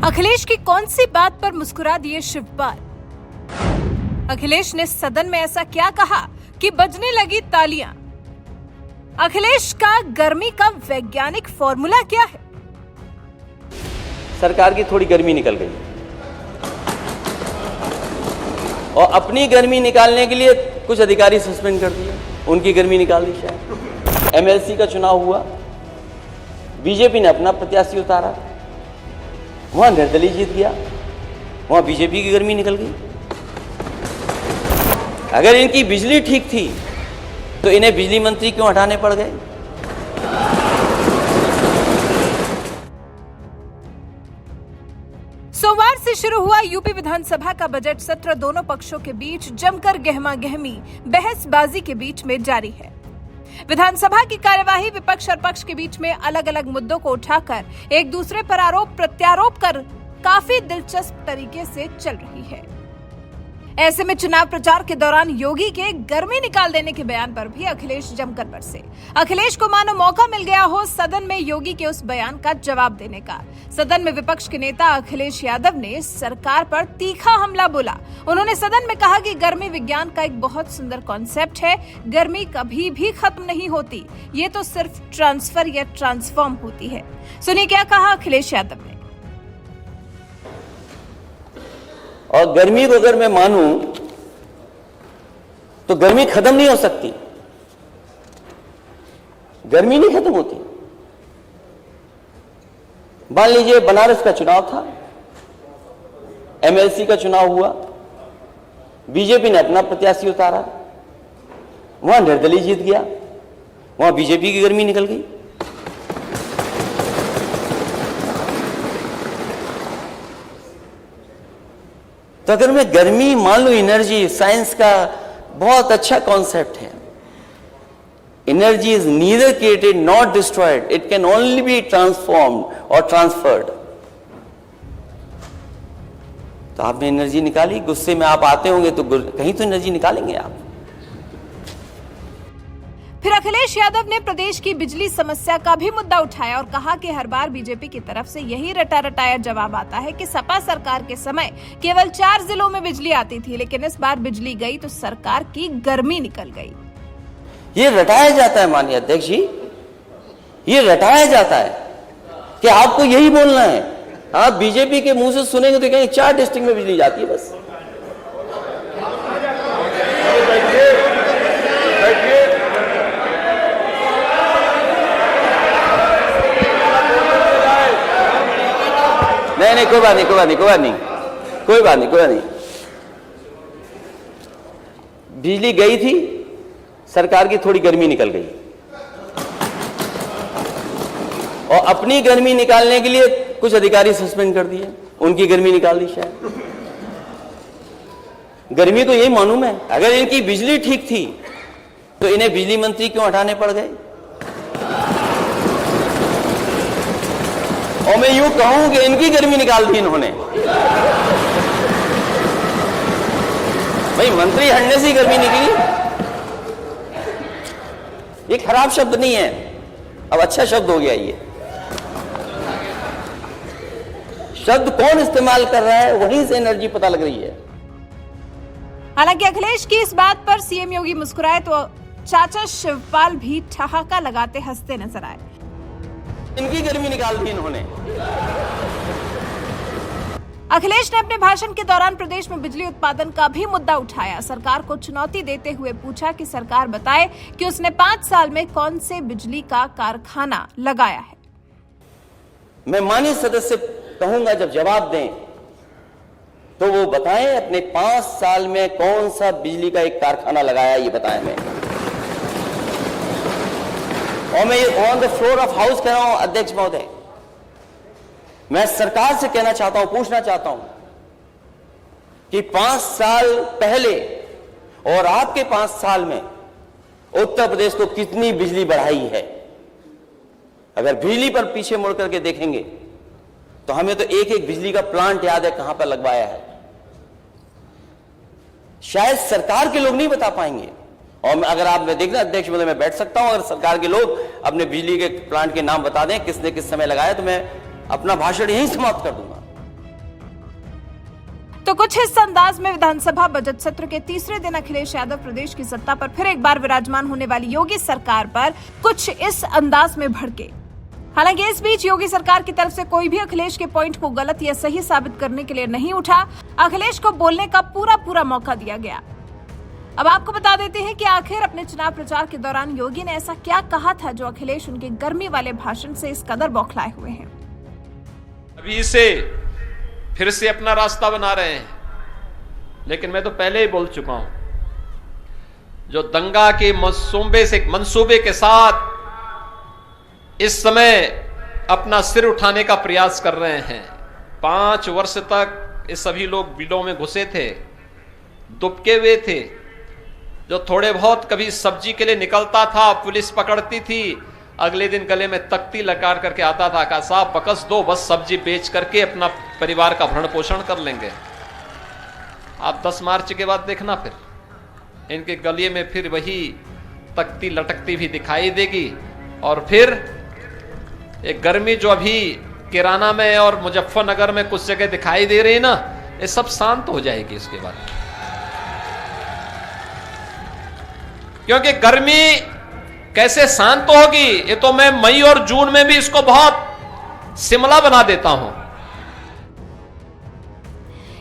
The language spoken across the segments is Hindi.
अखिलेश की कौन सी बात पर मुस्कुरा दिए शिवपाल? अखिलेश ने सदन में ऐसा क्या कहा कि बजने लगी तालियां? अखिलेश का गर्मी का वैज्ञानिक फॉर्मूला क्या है? सरकार की थोड़ी गर्मी निकल गई और अपनी गर्मी निकालने के लिए कुछ अधिकारी सस्पेंड कर दिए, उनकी गर्मी निकाल दी। शायद एमएलसी का चुनाव हुआ, बीजेपी ने अपना प्रत्याशी उतारा, वहां निर्दलीय जीत गया, वहां बीजेपी की गर्मी निकल गई। अगर इनकी बिजली ठीक थी तो इन्हें बिजली मंत्री क्यों हटाने पड़ गए? सोमवार से शुरू हुआ यूपी विधानसभा का बजट सत्र दोनों पक्षों के बीच जमकर गहमा गहमी बहसबाजी के बीच में जारी है। विधानसभा की कार्यवाही विपक्ष और पक्ष के बीच में अलग अलग मुद्दों को उठाकर एक दूसरे पर आरोप प्रत्यारोप कर काफी दिलचस्प तरीके से चल रही है। ऐसे में चुनाव प्रचार के दौरान योगी के गर्मी निकाल देने के बयान पर भी अखिलेश जमकर बरसे। अखिलेश को मानो मौका मिल गया हो सदन में योगी के उस बयान का जवाब देने का। सदन में विपक्ष के नेता अखिलेश यादव ने सरकार पर तीखा हमला बोला। उन्होंने सदन में कहा कि गर्मी विज्ञान का एक बहुत सुंदर कॉन्सेप्ट है, गर्मी कभी भी खत्म नहीं होती, ये तो सिर्फ ट्रांसफर या ट्रांसफॉर्म होती है। सुनिए क्या कहा अखिलेश यादव ने। और गर्मी को अगर मैं मानूं तो गर्मी खत्म नहीं हो सकती, गर्मी नहीं खत्म होती। मान लीजिए बनारस का चुनाव था, एमएलसी का चुनाव हुआ, बीजेपी ने अपना प्रत्याशी उतारा, वहां निर्दलीय जीत गया, वहां बीजेपी की गर्मी निकल गई। तो अगर मैं गर्मी मान लूं, एनर्जी साइंस का बहुत अच्छा कॉन्सेप्ट है। Energy is neither created not destroyed, it can only be transformed और ट्रांसफर्ड। तो आपने एनर्जी निकाली, गुस्से में आप आते होंगे तो कहीं तो एनर्जी निकालेंगे आप। फिर अखिलेश यादव ने प्रदेश की बिजली समस्या का भी मुद्दा उठाया और कहा कि हर बार बीजेपी की तरफ से यही रटा रटाया जवाब आता है कि सपा सरकार के समय केवल 4 जिलों में बिजली आती थी, लेकिन इस बार बिजली गई तो सरकार की गर्मी निकल गई। ये रटाया जाता है माननीय अध्यक्ष जी, ये रटाया जाता है कि आपको यही बोलना है। आप बीजेपी के मुंह से सुनेंगे तो कहेंगे 4 डिस्ट्रिक्ट में बिजली जाती है बस। नहीं, कोई बात नहीं। बिजली गई थी, सरकार की थोड़ी गर्मी निकल गई और अपनी गर्मी निकालने के लिए कुछ अधिकारी सस्पेंड कर दिए, उनकी गर्मी निकाल दी। शायद गर्मी तो यही मानूं मैं, अगर इनकी बिजली ठीक थी तो इन्हें बिजली मंत्री क्यों हटाने पड़ गए? और मैं यूं कहूं कि इनकी गर्मी निकाल दी इन्होंने। भाई मंत्री हटने से गर्मी निकली, ये खराब शब्द नहीं है, अब अच्छा शब्द हो गया। ये शब्द कौन इस्तेमाल कर रहा है, वहीं से एनर्जी पता लग रही है। हालांकि अखिलेश की इस बात पर सीएम योगी मुस्कुराए तो चाचा शिवपाल भी ठहाका लगाते हंसते नजर आए। इनकी गर्मी निकाल दी इन्होंने। अखिलेश ने अपने भाषण के दौरान प्रदेश में बिजली उत्पादन का भी मुद्दा उठाया। सरकार को चुनौती देते हुए पूछा कि सरकार बताए कि उसने 5 साल में कौन से बिजली का कारखाना लगाया है। मैं माननीय सदस्य कहूंगा जब जवाब दें तो वो बताएं अपने 5 साल में कौन सा बिजली का एक कारखाना लगाया, ये बताएं। मैं और मैं ये on the floor of house कह रहा हूं अध्यक्ष महोदय, मैं सरकार से कहना चाहता हूं, पूछना चाहता हूं कि 5 साल पहले और आपके 5 साल में उत्तर प्रदेश को कितनी बिजली बढ़ाई है। अगर बिजली पर पीछे मुड़ करके देखेंगे तो हमें तो एक एक बिजली का प्लांट याद है कहां पर लगवाया है। शायद सरकार के लोग नहीं बता पाएंगे। और अगर आप देखना अध्यक्ष महोदय, मैं बैठ सकता हूं, अगर सरकार के लोग अपने बिजली के प्लांट के नाम बता दें किसने किस समय लगाया, तो मैं अपना भाषण यहीं समाप्त कर दूंगा। तो कुछ इस अंदाज में विधानसभा बजट सत्र के तीसरे दिन अखिलेश यादव प्रदेश की सत्ता पर फिर एक बार विराजमान होने वाली योगी सरकार पर कुछ इस अंदाज में भड़के। हालांकि इस बीच योगी सरकार की तरफ से कोई भी अखिलेश के पॉइंट को गलत या सही साबित करने के लिए नहीं उठा। अखिलेश को बोलने का पूरा मौका दिया गया। अब आपको बता देते हैं कि आखिर अपने चुनाव प्रचार के दौरान योगी ने ऐसा क्या कहा था जो अखिलेश उनके गर्मी वाले भाषण से इस कदर बौखलाए हुए हैं। अभी इसे फिर से अपना रास्ता बना रहे हैं, लेकिन मैं तो पहले ही बोल चुका हूं, जो दंगा के मंसूबे के साथ इस समय अपना सिर उठाने का प्रयास कर रहे हैं। 5 वर्ष तक ये सभी लोग बिलों में घुसे थे, दुबके हुए थे। जो थोड़े बहुत कभी सब्जी के लिए निकलता था, पुलिस पकड़ती थी, अगले दिन गले में तख्ती लकार करके आता था, कहा साहब बकस दो, बस सब्जी बेच करके अपना परिवार का भरण पोषण कर लेंगे। आप 10 मार्च के बाद देखना, फिर इनके गले में फिर वही तख्ती लटकती भी दिखाई देगी। और फिर एक गर्मी जो अभी किराना में और मुजफ्फरनगर में कुछ जगह दिखाई दे रही है ना, ये सब शांत हो जाएगी इसके बाद। क्योंकि गर्मी कैसे शांत होगी, ये तो मैं मई और जून में भी इसको बहुत शिमला बना देता हूं।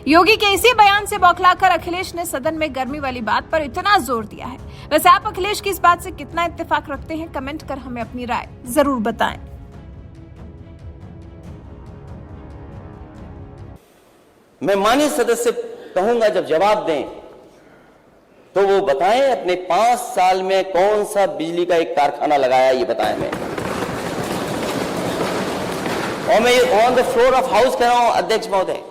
योगी के इसी बयान से बौखलाकर अखिलेश ने सदन में गर्मी वाली बात पर इतना जोर दिया है। वैसे आप अखिलेश की इस बात से कितना इत्तेफाक रखते हैं, कमेंट कर हमें अपनी राय जरूर बताएं। मैं माननीय सदस्य कहूंगा जब जवाब दें तो वो बताएं अपने 5 साल में कौन सा बिजली का एक कारखाना लगाया, ये बताएं। मैं और मैं on the floor of house कह रहा हूं अध्यक्ष महोदय,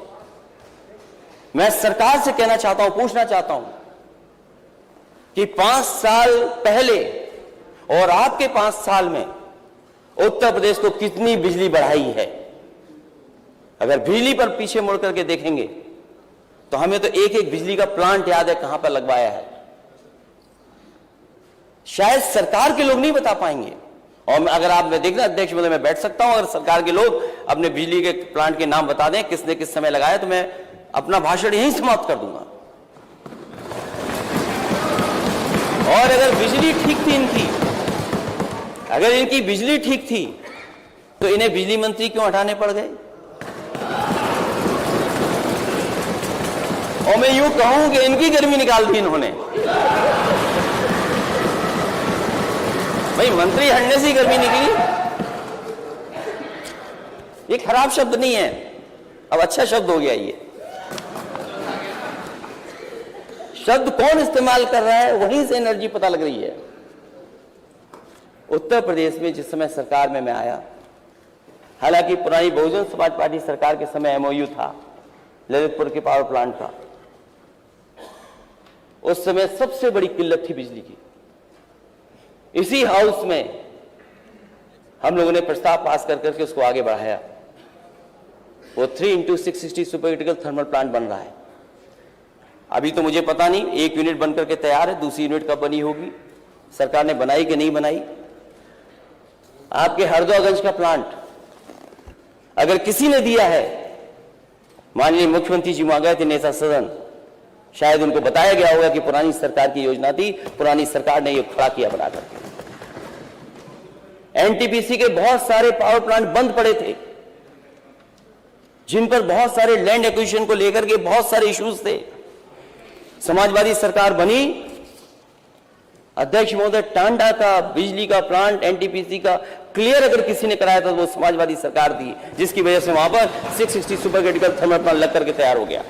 मैं सरकार से कहना चाहता हूं, पूछना चाहता हूं कि 5 साल पहले और आपके 5 साल में उत्तर प्रदेश को कितनी बिजली बढ़ाई है। अगर बिजली पर पीछे मुड़ करके देखेंगे तो हमें तो एक बिजली का प्लांट याद है कहां पर लगवाया है, शायद सरकार के लोग नहीं बता पाएंगे। और अगर आप में देखना अध्यक्ष महोदय, मैं बैठ सकता हूं, अगर सरकार के लोग अपने बिजली के प्लांट के नाम बता दें किसने किस समय लगाया, तो मैं अपना भाषण यहीं समाप्त कर दूंगा। और अगर बिजली ठीक थी इनकी, अगर इनकी बिजली ठीक थी तो इन्हें बिजली मंत्री क्यों हटाने पड़ गए। और मैं यूं कहूं कि इनकी गर्मी निकाल दी इन्होंने। भाई मंत्री हटने से ही गर्मी निकली, ये खराब शब्द नहीं है, अब अच्छा शब्द हो गया। ये शब्द कौन इस्तेमाल कर रहा है, वहीं से एनर्जी पता लग रही है। उत्तर प्रदेश में जिस समय सरकार में मैं आया, हालांकि पुरानी बहुजन समाज पार्टी सरकार के समय एमओयू था ललितपुर के पावर प्लांट का, उस समय सबसे बड़ी किल्लत थी बिजली की। इसी हाउस में हम लोगों ने प्रस्ताव पास कर करके उसको आगे बढ़ाया। वो 3x660 super critical thermal plant बन रहा है। अभी तो मुझे पता नहीं, 1 यूनिट बनकर के तैयार है, दूसरी यूनिट कब बनी होगी, सरकार ने बनाई कि नहीं बनाई। आपके हरदोगंज का प्लांट अगर किसी ने दिया है, माननीय मुख्यमंत्री जी वहां गए थे नेता सदन, शायद उनको बताया गया होगा कि पुरानी सरकार की योजना थी, पुरानी सरकार ने ये खड़ा किया बना करके। एनटीपीसी के बहुत सारे पावर प्लांट बंद पड़े थे, जिन पर बहुत सारे लैंड एक्विजिशन को लेकर के बहुत सारे इश्यूज थे। समाजवादी सरकार बनी, अध्यक्ष महोदय टांडा का बिजली का प्लांट एनटीपीसी का क्लियर अगर किसी ने कराया था तो वो समाजवादी सरकार थी, जिसकी वजह से वहां पर 660 सुपर क्रिटिकल थर्मल प्लांट लग करके तैयार हो गया।